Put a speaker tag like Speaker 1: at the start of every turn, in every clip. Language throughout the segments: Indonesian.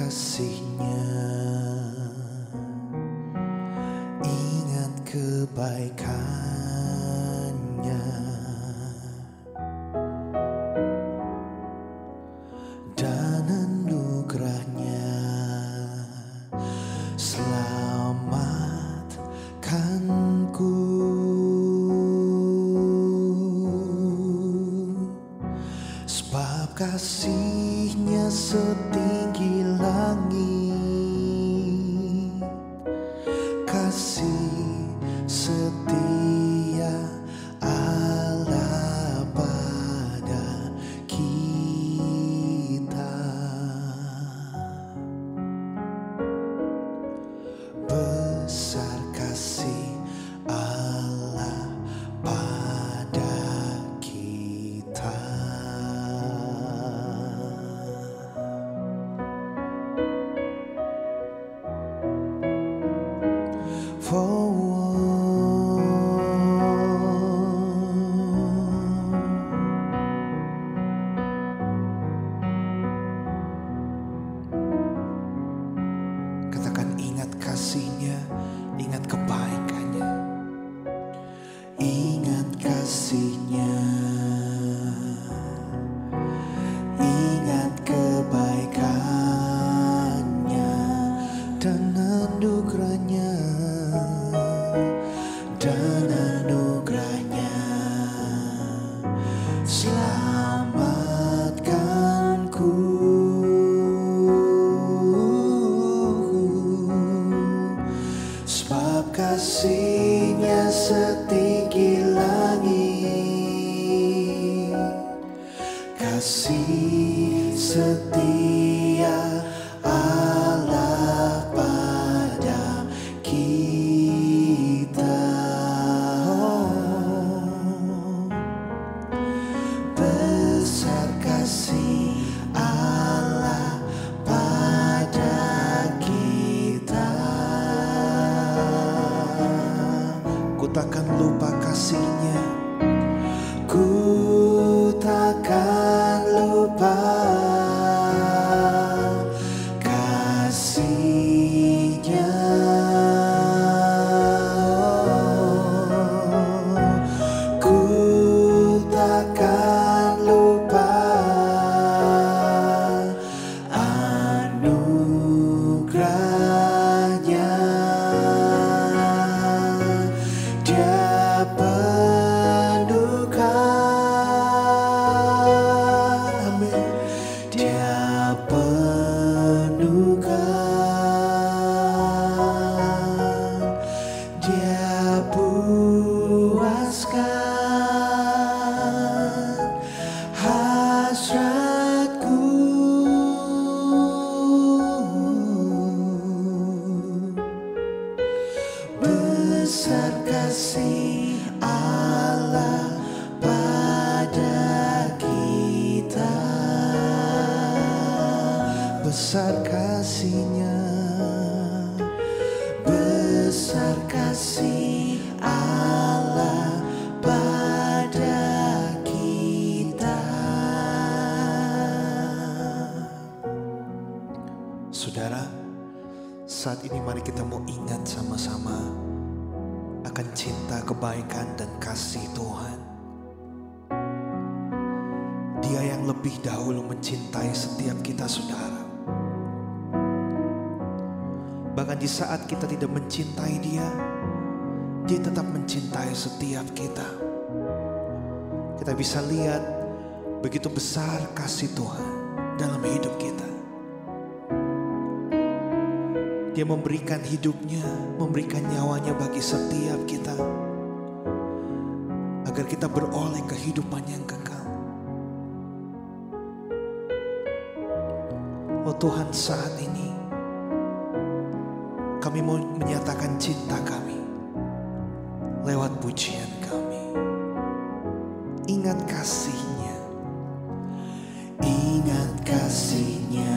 Speaker 1: kasih-Nya, ingat kebaikan-Nya, dan anugerah-Nya. Selamatkanku, sebab kasih-Nya setinggi langit, kasih setia Allah pada kita. Besar kasih Allah pada kita. Katakan, ingat kasih-Nya, ingat kebaikan-Nya, ingat kasih-Nya, ingat kebaikan-Nya, dan anugerah-Nya, dan anugerah-Nya. Selamatkanku, sebab kasih-Nya setinggi langit, kasih setia Allah pada kita. Besar kasih Allah pada kita. Ku takkan lupa kasih-Nya, ku takkan lupa kasih-Nya. Ku takkan lupa anugerah-Nya. Dia penuhkan, amin. Dia penuhkan, Dia puaskan hasratku. Besar kasih Allah pada kita. Besar kasih-Nya, besar kasih Allah pada kita. Saudara, saat ini mari kita mau ingat sama-sama akan cinta, kebaikan, dan kasih Tuhan. Dia yang lebih dahulu mencintai setiap kita, saudara. Bahkan di saat kita tidak mencintai Dia, Dia tetap mencintai setiap kita. Kita bisa lihat begitu besar kasih Tuhan dalam hidup kita. Dia memberikan hidupnya, memberikan nyawanya bagi setiap kita, agar kita beroleh kehidupan yang kekal. Oh Tuhan, saat ini kami mau menyatakan cinta kami lewat pujian kami. Ingat kasih-Nya, ingat kasih-Nya,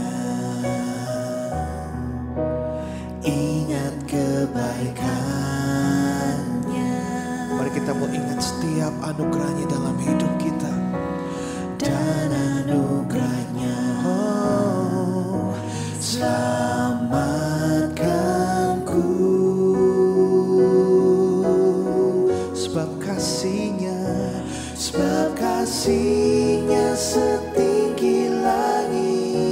Speaker 1: ingat kebaikan-Nya. Mari kita mau ingat setiap anugerah-Nya dalam hidup kita. Dan anugerah-Nya, oh, selamatkanku. Sebab kasih-Nya setinggi langit.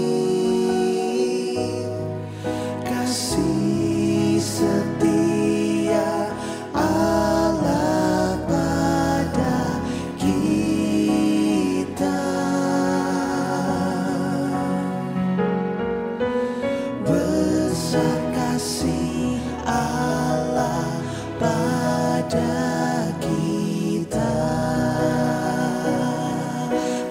Speaker 1: Kasih setia Allah pada kita. Besar kasih Allah pada kita.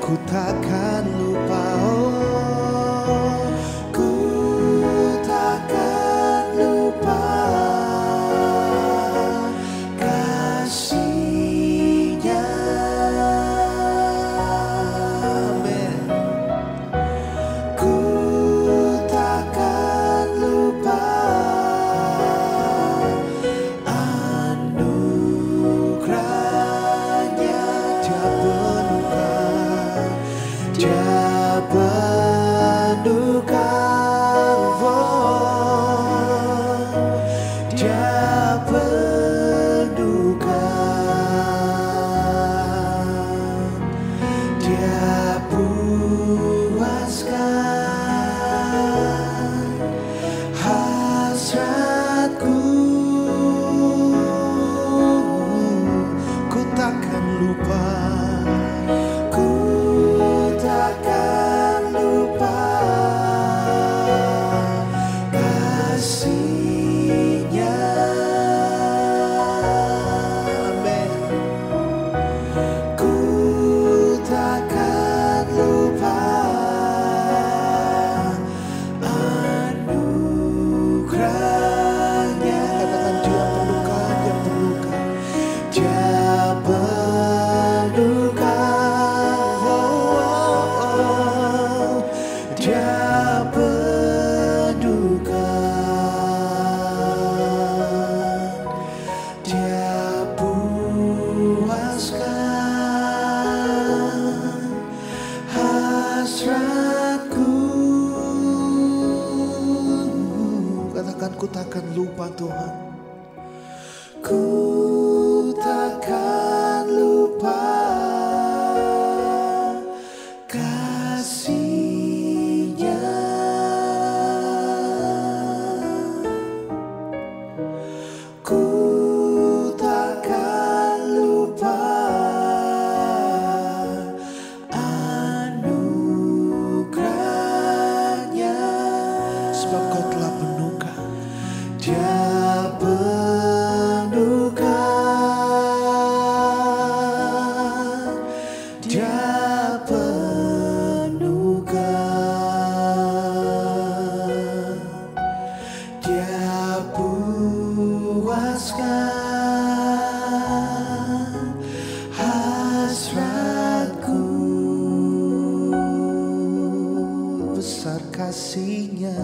Speaker 1: Ku takkan lupa, oh, ku takkan lupa kasih-Nya. Amin. Ku takkan lupa anugerah-Nya. Dia penuhkan, oh, Dia penuhkan, Dia puaskan hasratku. Ku takkan lupa, ku takkan lupa kasih-Nya. Amin. Ku takkan lupa anugerah-Nya. Katakan Dia penuhkan, Dia penuhkan, Dia penuhkan, oh, Dia penuhkan, Dia puaskan hasratku. Katakan, ku takkan lupa Tuhan. Ku takkan lupa kasih-Nya. Ku takkan lupa anugerah-Nya. Sebab Kau telah penuhkan, Dia penuhkan, Dia penuhkan, Dia puaskan hasratku. Besar kasih-Nya,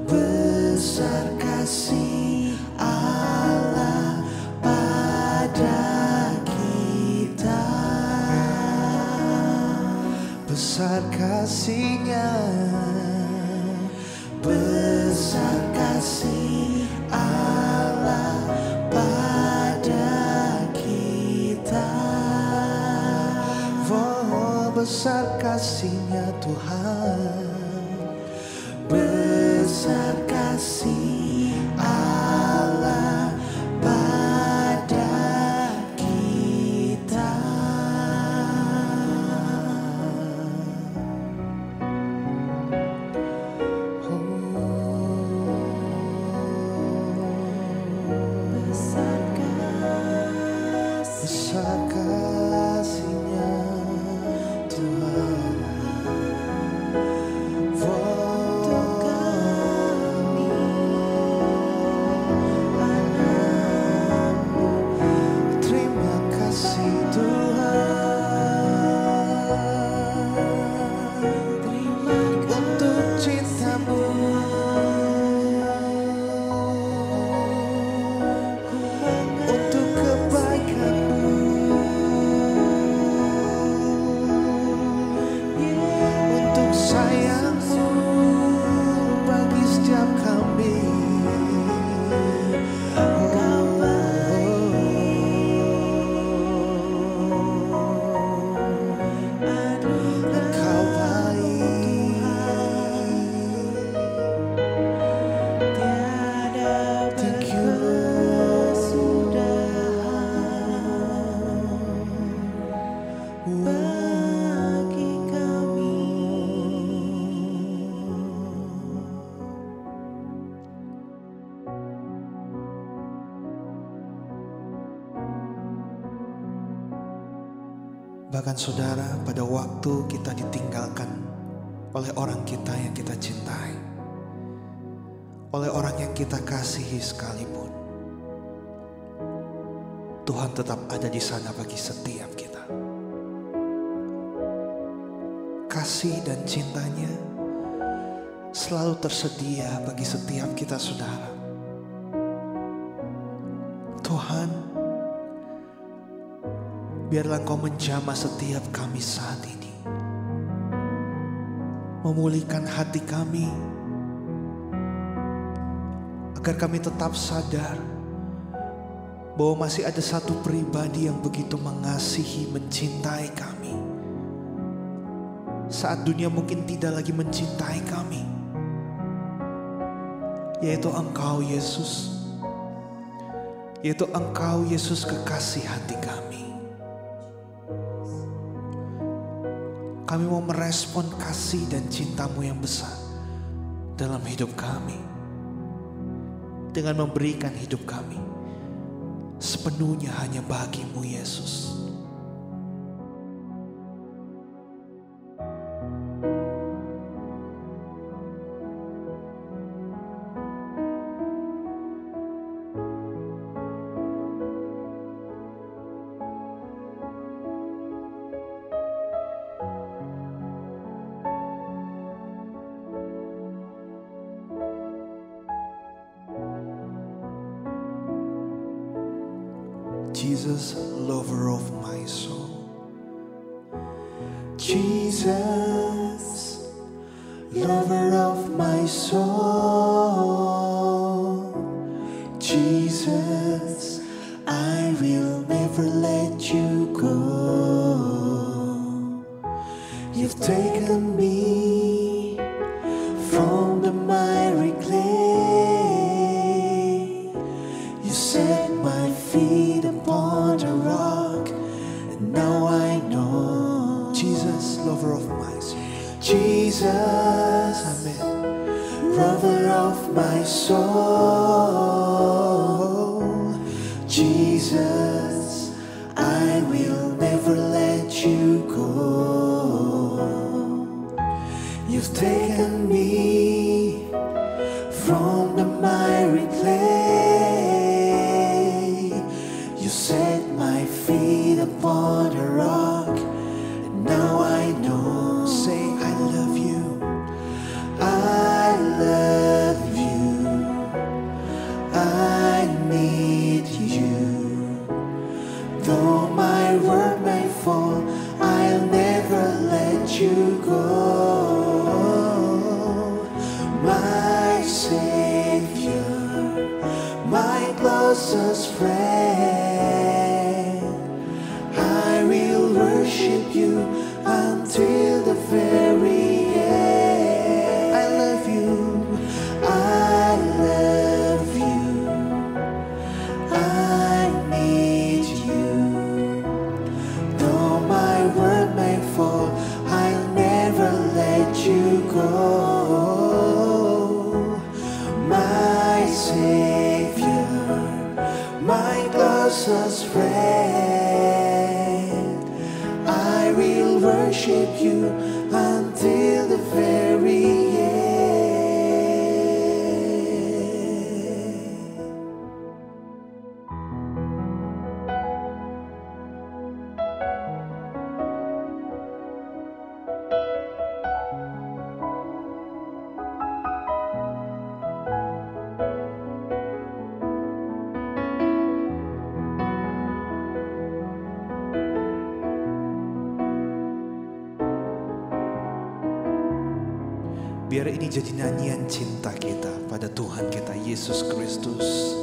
Speaker 1: besar kasih Allah pada kita. Besar kasih-Nya, besar kasih Allah pada kita. Oh, besar kasih-Nya Tuhan, besar kasih Allah pada kita. Besar kasih-Nya Tuhan, oh, Bahkan saudara, pada waktu kita ditinggalkan oleh orang kita yang kita cintai, oleh orang yang kita kasihi sekalipun, Tuhan tetap ada di sana bagi setiap kita. Kasih dan cintanya selalu tersedia bagi setiap kita, saudara. Tuhan, biarlah Engkau menjamah setiap kami saat ini, memulihkan hati kami, agar kami tetap sadar bahwa masih ada satu pribadi yang begitu mengasihi, mencintai kami, saat dunia mungkin tidak lagi mencintai kami, yaitu Engkau Yesus. Yaitu Engkau Yesus, kekasih hati kami. Kami mau merespon kasih dan cinta-Mu yang besar dalam hidup kami, dengan memberikan hidup kami sepenuhnya hanya bagi-Mu, Yesus. Jesus, lover of my soul. Jesus, lover of my soul. Jesus, I will never let you go. You've taken me from the miry clay. You set my feet upon the rock, and now I know. Jesus, lover of my soul. Jesus, amen. Lover of my soul. Jesus, I will never let you go. You've taken me from the miry clay. You set my feet upon a rock, and now I know. Say, I love you. I love you. I need you. Though my world may fall, I'll never let you go. My Savior, my closest friend, I will worship you until the very end. I love you. I love you. I need you. Though my world may fall, I'll never let you go. My Savior, my closest friend, I will worship you until the very end. Biar ini jadi nyanyian cinta kita pada Tuhan kita Yesus Kristus.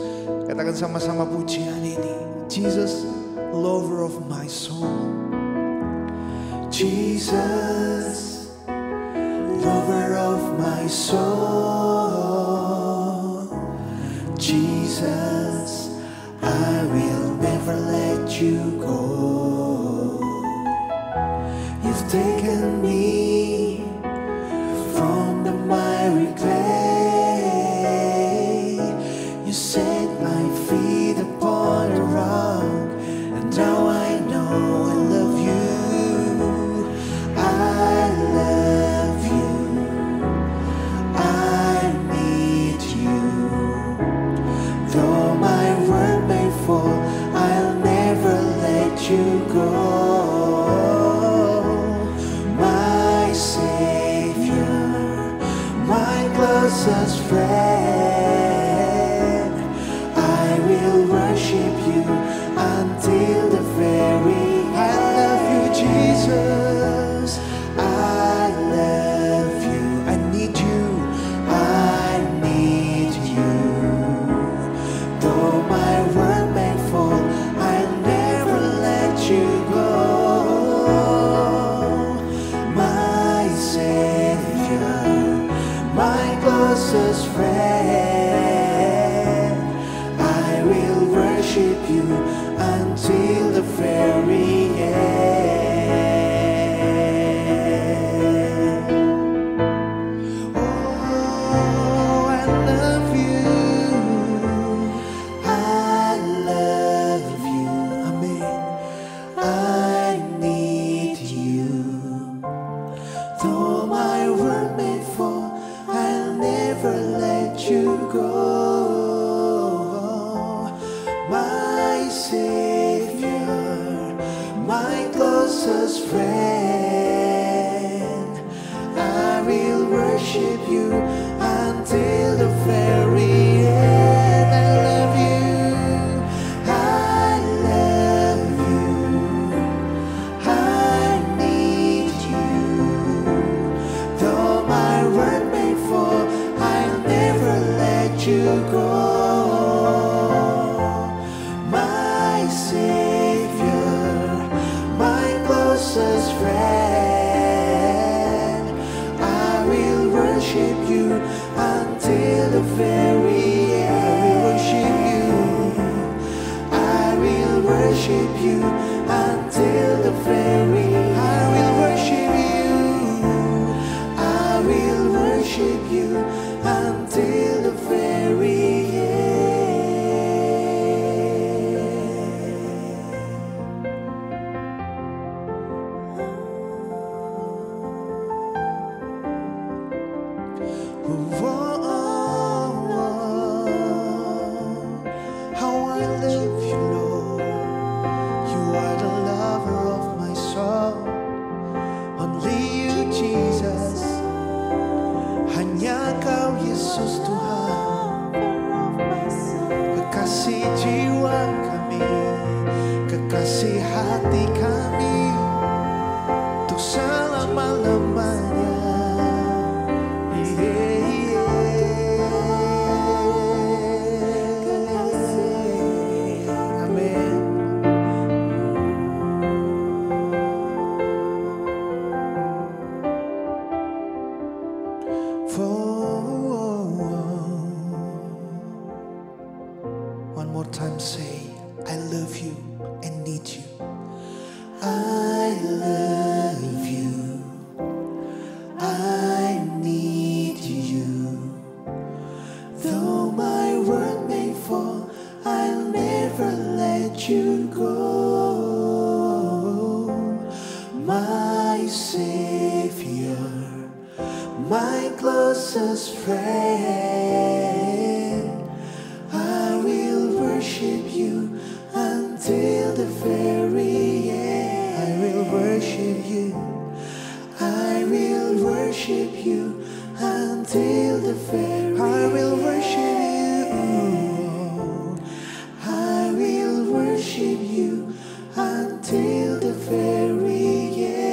Speaker 1: Katakan sama-sama pujian ini. Jesus, lover of my soul. Jesus, lover of my soul. Jesus, I will never let you go. You've taken me from the miry clay. You set my feet upon a rock, and now I know I love you. my closest friend. I will worship you until the very end. I love you, Jesus. I love you. I need you. I need you. Though my world may fall, I'll never let you go. My Savior, my closest friend, I will worship you until the very end. Oh, I love you. I love you. Amen. I need you. Though my world may fall, I'll never let you go. My Savior, my closest friend, I will worship you until the very end. I love you. I love you. I need you. Though my world may fall, I'll never let you go. My Savior, my closest friend, I will worship you until the very end. I will worship you until the very end. I will worship you. I will worship you until the very how I love you, Lord. You are the lover of my soul. Only you, Jesus. Hanya Kau, Yesus Tuhan. Kekasih jiwa kami, kekasih hati kami, untuk selama-lamanya. Amin. One more time, say, I love you and need you. I love you. I need you. Though my world may fall, I'll never let you go. My Savior, my closest friend, I will worship you until the very end. I will worship you. I will worship you until the very end. I will worship you. I will worship you until the very end.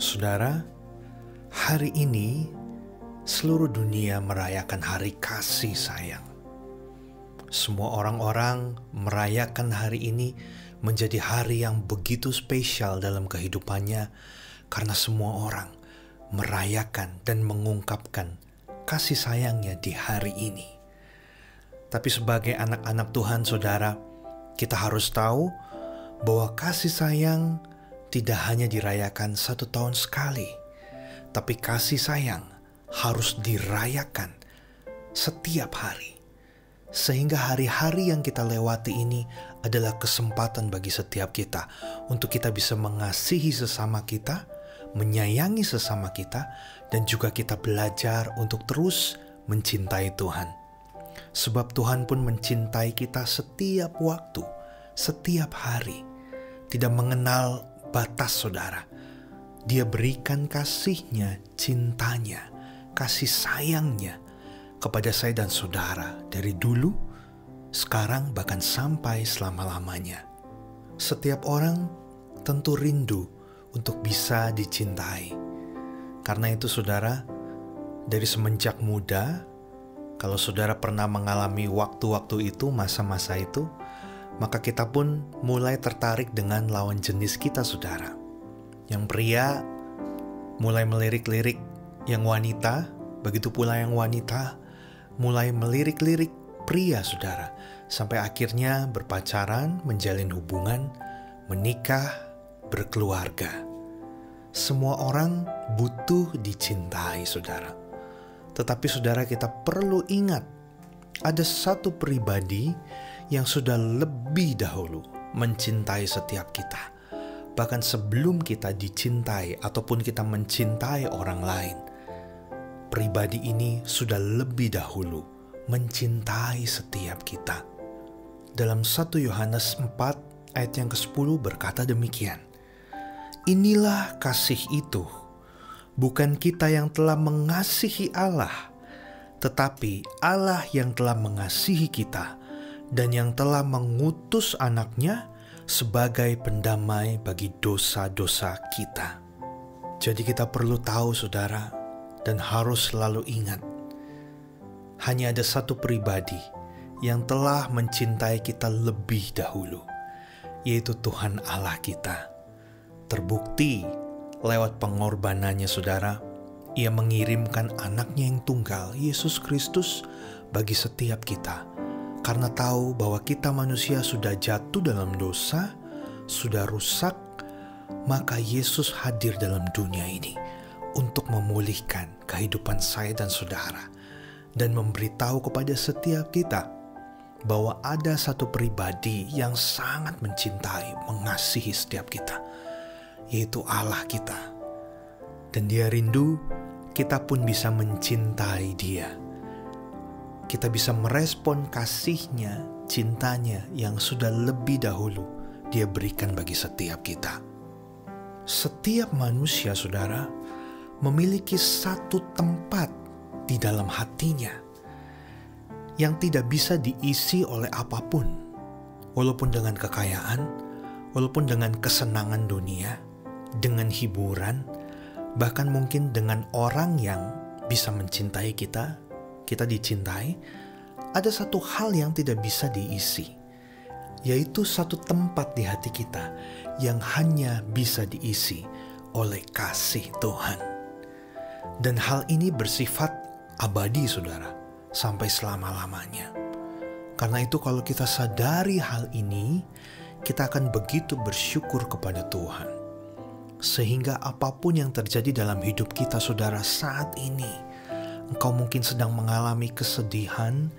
Speaker 1: Saudara, hari ini seluruh dunia merayakan hari kasih sayang. Semua orang-orang merayakan hari ini menjadi hari yang begitu spesial dalam kehidupannya karena semua orang merayakan dan mengungkapkan kasih sayangnya di hari ini. Tapi sebagai anak-anak Tuhan, saudara, kita harus tahu bahwa kasih sayang tidak hanya dirayakan 1 tahun sekali, tapi kasih sayang harus dirayakan setiap hari. Sehingga hari-hari yang kita lewati ini adalah kesempatan bagi setiap kita untuk kita bisa mengasihi sesama kita, menyayangi sesama kita, dan juga kita belajar untuk terus mencintai Tuhan. Sebab Tuhan pun mencintai kita setiap waktu, setiap hari. Tidak mengenal batas, saudara. Dia berikan kasih-Nya, cintanya, kasih sayangnya kepada saya dan saudara dari dulu, sekarang, bahkan sampai selama-lamanya. Setiap orang tentu rindu untuk bisa dicintai. Karena itu saudara, dari semenjak muda, kalau saudara pernah mengalami waktu-waktu itu, masa-masa itu, maka kita pun mulai tertarik dengan lawan jenis kita, saudara. Yang pria mulai melirik-lirik yang wanita, begitu pula yang wanita mulai melirik-lirik pria, saudara. Sampai akhirnya berpacaran, menjalin hubungan, menikah, berkeluarga. Semua orang butuh dicintai, saudara. Tetapi saudara, kita perlu ingat, ada satu pribadi yang sudah lebih dahulu mencintai setiap kita. Bahkan sebelum kita dicintai ataupun kita mencintai orang lain, pribadi ini sudah lebih dahulu mencintai setiap kita. Dalam 1 Yohanes 4 ayat yang ke-10 berkata demikian, "Inilah kasih itu, bukan kita yang telah mengasihi Allah, tetapi Allah yang telah mengasihi kita dan yang telah mengutus anaknya sebagai pendamai bagi dosa-dosa kita." Jadi kita perlu tahu, saudara, dan harus selalu ingat, hanya ada satu pribadi yang telah mencintai kita lebih dahulu, yaitu Tuhan Allah kita. Terbukti lewat pengorbanannya, saudara, Ia mengirimkan anaknya yang tunggal, Yesus Kristus, bagi setiap kita. Karena tahu bahwa kita manusia sudah jatuh dalam dosa, sudah rusak, maka Yesus hadir dalam dunia ini untuk memulihkan kehidupan saya dan saudara, dan memberitahu kepada setiap kita bahwa ada satu pribadi yang sangat mencintai, mengasihi setiap kita, yaitu Allah kita. Dan Dia rindu kita pun bisa mencintai Dia. Kita bisa merespon kasih-Nya, cintanya yang sudah lebih dahulu Dia berikan bagi setiap kita. Setiap manusia, saudara, memiliki satu tempat di dalam hatinya yang tidak bisa diisi oleh apapun, walaupun dengan kekayaan, walaupun dengan kesenangan dunia, dengan hiburan, bahkan mungkin dengan orang yang bisa mencintai kita, kita dicintai. Ada satu hal yang tidak bisa diisi, yaitu satu tempat di hati kita yang hanya bisa diisi oleh kasih Tuhan. Dan hal ini bersifat abadi, saudara, sampai selama-lamanya. Karena itu kalau kita sadari hal ini, kita akan begitu bersyukur kepada Tuhan. Sehingga apapun yang terjadi dalam hidup kita, saudara, saat ini, engkau mungkin sedang mengalami kesedihan,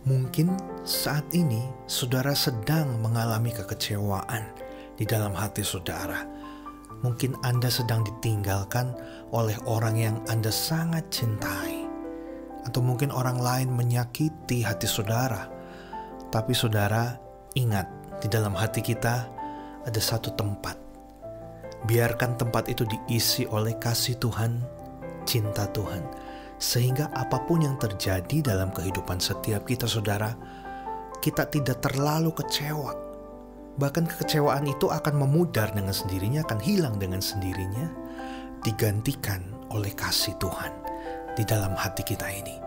Speaker 1: mungkin saat ini saudara sedang mengalami kekecewaan di dalam hati saudara. Mungkin Anda sedang ditinggalkan oleh orang yang Anda sangat cintai. Atau mungkin orang lain menyakiti hati saudara. Tapi saudara, ingat, di dalam hati kita ada satu tempat. Biarkan tempat itu diisi oleh kasih Tuhan, cinta Tuhan. Sehingga apapun yang terjadi dalam kehidupan setiap kita, saudara, kita tidak terlalu kecewa. Bahkan kekecewaan itu akan memudar dengan sendirinya, akan hilang dengan sendirinya, digantikan oleh kasih Tuhan di dalam hati kita ini.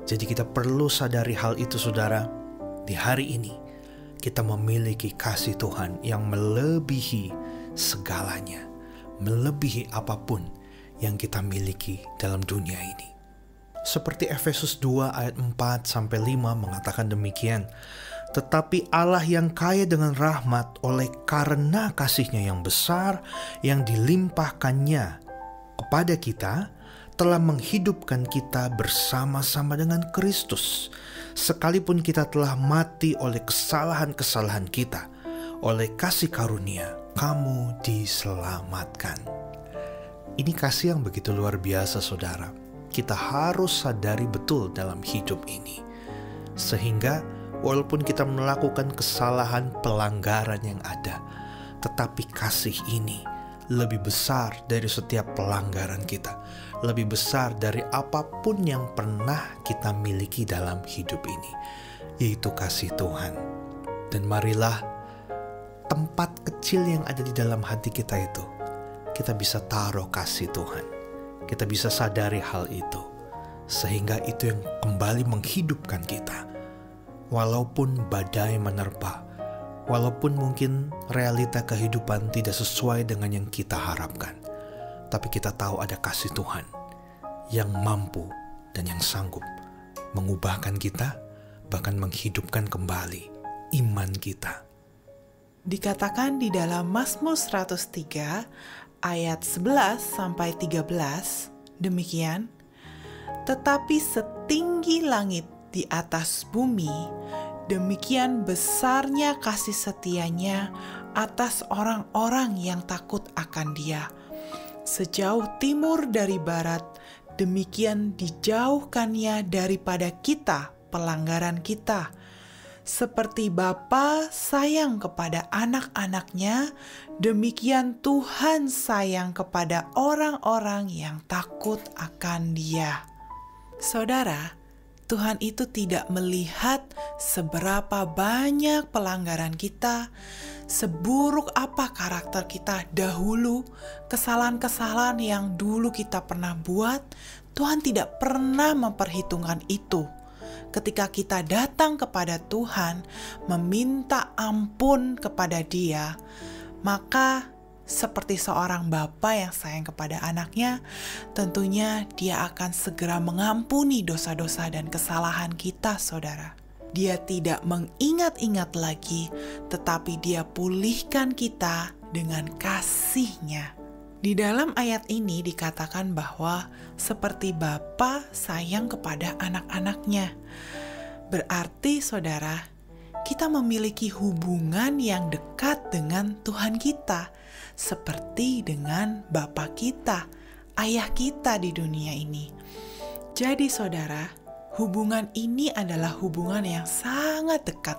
Speaker 1: Jadi kita perlu sadari hal itu, saudara. Di hari ini kita memiliki kasih Tuhan yang melebihi segalanya, melebihi apapun yang kita miliki dalam dunia ini. Seperti Efesus 2 ayat 4-5 mengatakan demikian, "Tetapi Allah yang kaya dengan rahmat oleh karena kasih-Nya yang besar yang dilimpahkannya kepada kita, telah menghidupkan kita bersama-sama dengan Kristus. Sekalipun kita telah mati oleh kesalahan-kesalahan kita, oleh kasih karunia kamu diselamatkan." Ini kasih yang begitu luar biasa, saudara. Kita harus sadari betul dalam hidup ini. Sehingga walaupun kita melakukan kesalahan pelanggaran yang ada, tetapi kasih ini lebih besar dari setiap pelanggaran kita. Lebih besar dari apapun yang pernah kita miliki dalam hidup ini, yaitu kasih Tuhan. Dan marilah tempat kecil yang ada di dalam hati kita itu, kita bisa taruh kasih Tuhan. Kita bisa sadari hal itu, sehingga itu yang kembali menghidupkan kita. Walaupun badai menerpa, walaupun mungkin realita kehidupan tidak sesuai dengan yang kita harapkan, tapi kita tahu ada kasih Tuhan yang mampu dan yang sanggup mengubahkan kita, bahkan menghidupkan kembali iman kita.
Speaker 2: Dikatakan di dalam Mazmur 103 ayat 11-13 demikian, tetapi setinggi langit di atas bumi, demikian besarnya kasih setianya atas orang-orang yang takut akan Dia. Sejauh timur dari barat, demikian dijauhkannya daripada kita pelanggaran kita. Seperti Bapa sayang kepada anak-anaknya, demikian Tuhan sayang kepada orang-orang yang takut akan Dia. Saudara, Tuhan itu tidak melihat seberapa banyak pelanggaran kita, seburuk apa karakter kita dahulu, kesalahan-kesalahan yang dulu kita pernah buat. Tuhan tidak pernah memperhitungkan itu. Ketika kita datang kepada Tuhan, meminta ampun kepada Dia, maka seperti seorang bapa yang sayang kepada anaknya, tentunya Dia akan segera mengampuni dosa-dosa dan kesalahan kita, saudara. Dia tidak mengingat-ingat lagi, tetapi Dia pulihkan kita dengan kasih-Nya. Di dalam ayat ini dikatakan bahwa seperti Bapa sayang kepada anak-anaknya. Berarti saudara, kita memiliki hubungan yang dekat dengan Tuhan kita, seperti dengan Bapa kita, Ayah kita di dunia ini. Jadi saudara, hubungan ini adalah hubungan yang sangat dekat.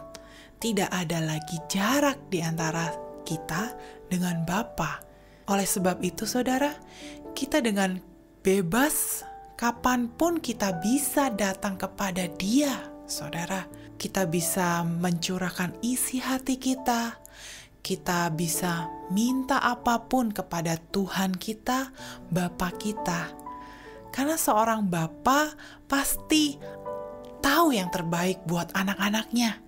Speaker 2: Tidak ada lagi jarak di antara kita dengan Bapa. Oleh sebab itu saudara, kita dengan bebas kapanpun kita bisa datang kepada Dia, saudara. Kita bisa mencurahkan isi hati kita, kita bisa minta apapun kepada Tuhan kita, Bapa kita. Karena seorang Bapa pasti tahu yang terbaik buat anak-anaknya.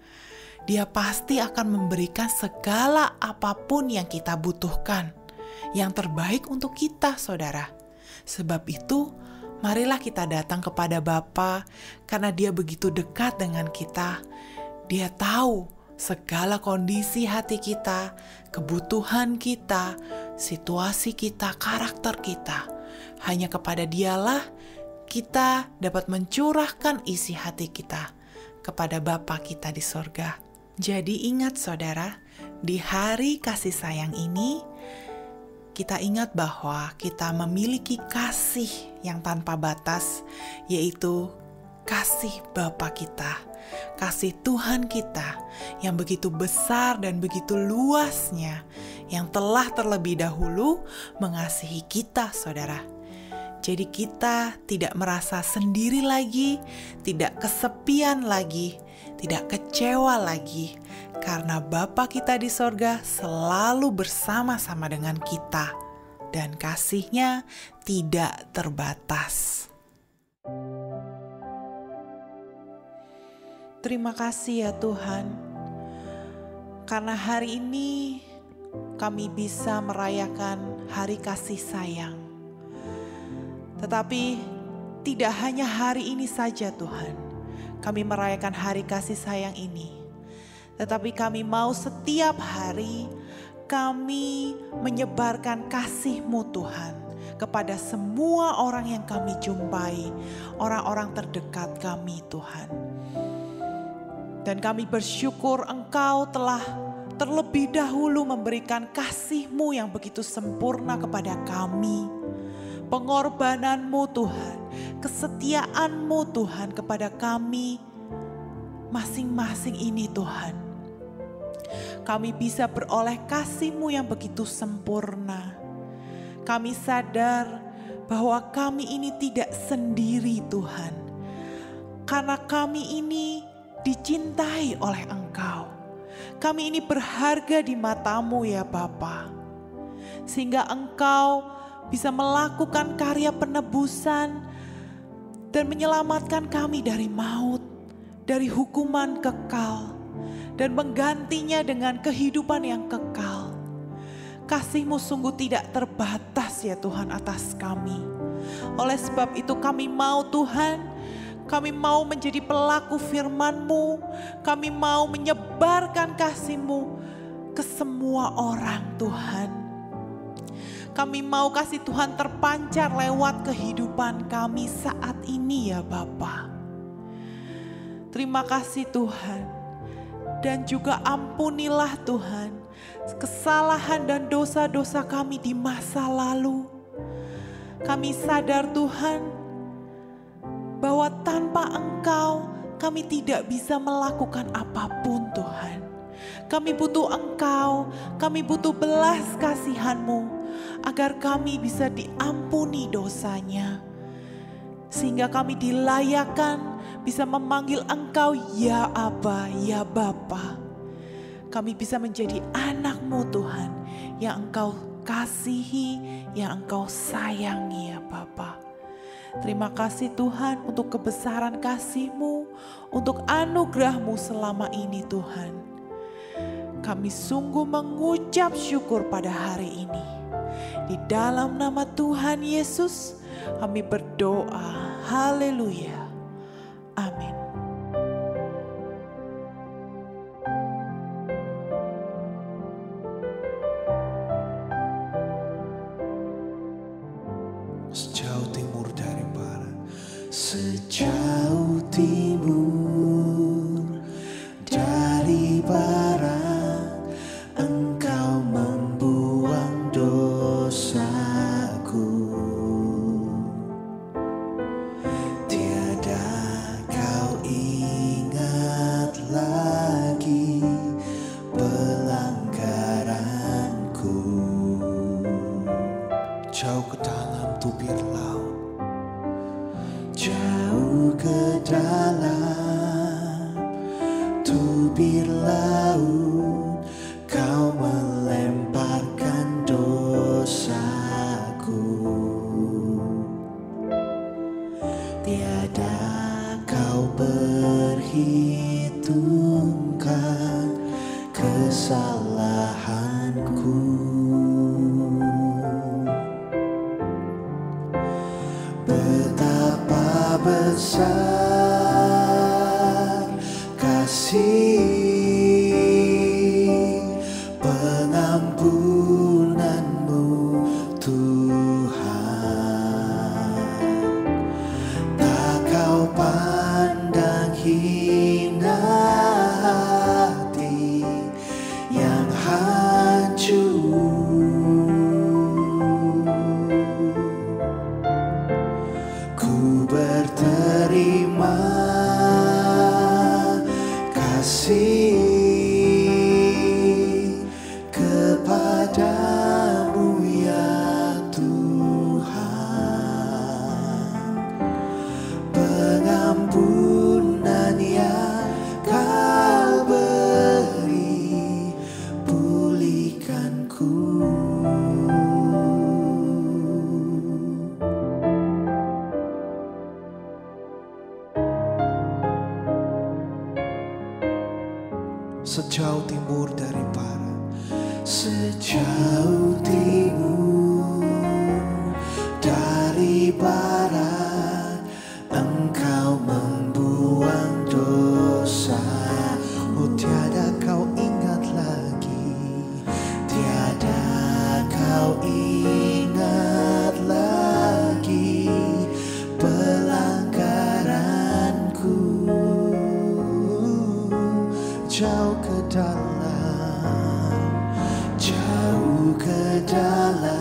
Speaker 2: Dia pasti akan memberikan segala apapun yang kita butuhkan, yang terbaik untuk kita, saudara. Sebab itu, marilah kita datang kepada Bapa, karena Dia begitu dekat dengan kita. Dia tahu segala kondisi hati kita, kebutuhan kita, situasi kita, karakter kita. Hanya kepada Dialah kita dapat mencurahkan isi hati kita kepada Bapa kita di sorga. Jadi ingat saudara, di hari kasih sayang ini, kita ingat bahwa kita memiliki kasih yang tanpa batas, yaitu kasih Bapa kita, kasih Tuhan kita yang begitu besar dan begitu luasnya, yang telah terlebih dahulu mengasihi kita, saudara. Jadi kita tidak merasa sendiri lagi, tidak kesepian lagi, tidak kecewa lagi, karena Bapa kita di sorga selalu bersama-sama dengan kita, dan kasih-Nya tidak terbatas. Terima kasih ya Tuhan, karena hari ini kami bisa merayakan hari kasih sayang. Tetapi tidak hanya hari ini saja Tuhan, kami merayakan hari kasih sayang ini. Tetapi kami mau setiap hari kami menyebarkan kasih-Mu Tuhan kepada semua orang yang kami jumpai, orang-orang terdekat kami Tuhan. Dan kami bersyukur Engkau telah terlebih dahulu memberikan kasih-Mu yang begitu sempurna kepada kami. pengorbanan-Mu Tuhan, kesetiaan-Mu Tuhan kepada kami masing-masing ini Tuhan. Kami bisa beroleh kasih-Mu yang begitu sempurna. Kami sadar bahwa kami ini tidak sendiri Tuhan, karena kami ini dicintai oleh Engkau. Kami ini berharga di mata-Mu ya Bapa, sehingga Engkau bisa melakukan karya penebusan dan menyelamatkan kami dari maut, dari hukuman kekal, dan menggantinya dengan kehidupan yang kekal. Kasih-Mu sungguh tidak terbatas ya Tuhan atas kami. Oleh sebab itu kami mau Tuhan, kami mau menjadi pelaku firman-Mu, kami mau menyebarkan kasih-Mu ke semua orang Tuhan. Kami mau kasih Tuhan terpancar lewat kehidupan kami saat ini ya Bapa. Terima kasih Tuhan, dan juga ampunilah Tuhan kesalahan dan dosa-dosa kami di masa lalu. Kami sadar Tuhan bahwa tanpa Engkau kami tidak bisa melakukan apapun Tuhan. Kami butuh Engkau, kami butuh belas kasihan-Mu agar kami bisa diampuni dosanya. Sehingga kami dilayakkan bisa memanggil Engkau ya Aba, ya Bapa. Kami bisa menjadi anak-Mu Tuhan yang Engkau kasihi, yang Engkau sayangi ya Bapa. Terima kasih Tuhan untuk kebesaran kasih-Mu, untuk anugerah-Mu selama ini Tuhan. Kami sungguh mengucap syukur pada hari ini. Di dalam nama Tuhan Yesus kami berdoa. Haleluya. Amin.
Speaker 1: Sejauh timur dari barat, sejauh timur dari barat, Engkau membuang dosaku. Tiada kau ingat lagi pelanggaranku. Jauh ke dalam tubir laut, jauh ke dalam tubir laut, kau melemparkan dosaku. Tiada kau perhitungkan kesalahanku. Betapa besar kasih pengampunan-Mu Tuhan. Tak kau pandang hina hati yang hancur. Ku berterima kasih kepadamu ya Tuhan. Pengampunan yang Kau beri, pulihkanku. Sejauh timur dari barat, sejauh timur dari barat, Engkau membuang dosa. Oh, tiada kau ingat lagi, tiada kau ingat lagi pelanggaranku. Jauh ke dalam, jauh ke dalam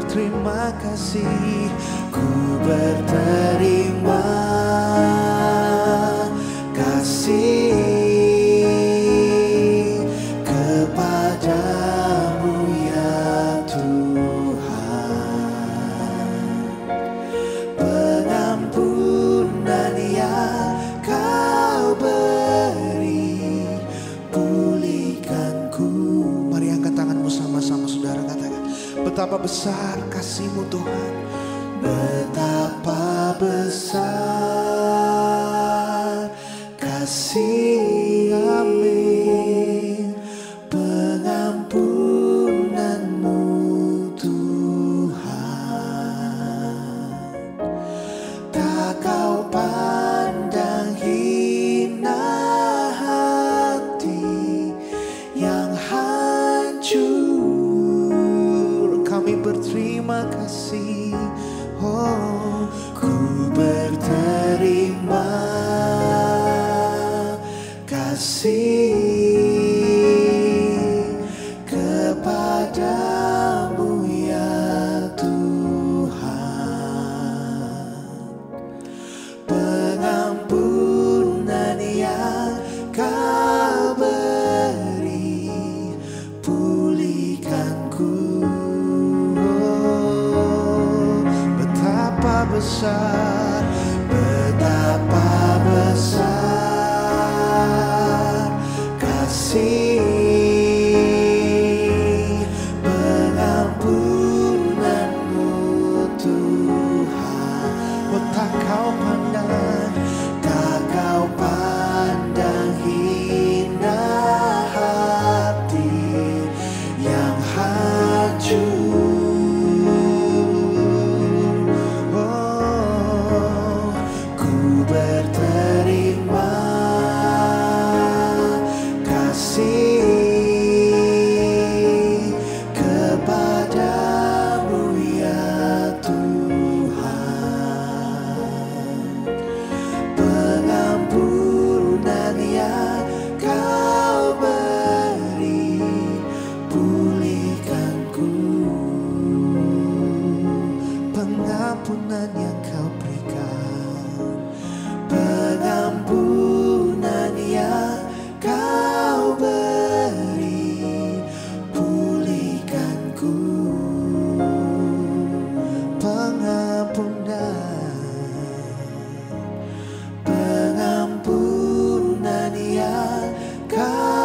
Speaker 1: berterima kasih, ku berterima kasih kepadamu ya Tuhan. Pengampunan yang kau beri, pulihkanku. Mari angkat tanganmu sama-sama saudara, katakan, betapa besar kasih-Mu Tuhan. Betapa besar kasih, amin, pengampunan-Mu Tuhan. Tak kau pandang hina hati yang hancur. Kami berterima kasih, oh, ku berterima kasih kepadamu ya Tuhan. Pengampunan yang kau beri, pulihkanku. Oh, betapa besar, betapa besar kasih pengampunan-Mu Tuhan. Oh, tak kau pandang, tak kau pandang hina hati yang hancur. Oh, ku berterima kasih kepadamu ya Tuhan. Pengampunan yang kau beri, pulihkanku. Pengampunan yang kau berikan, pengampunan yang kau beri, pulihkanku. Pengampunan yang kau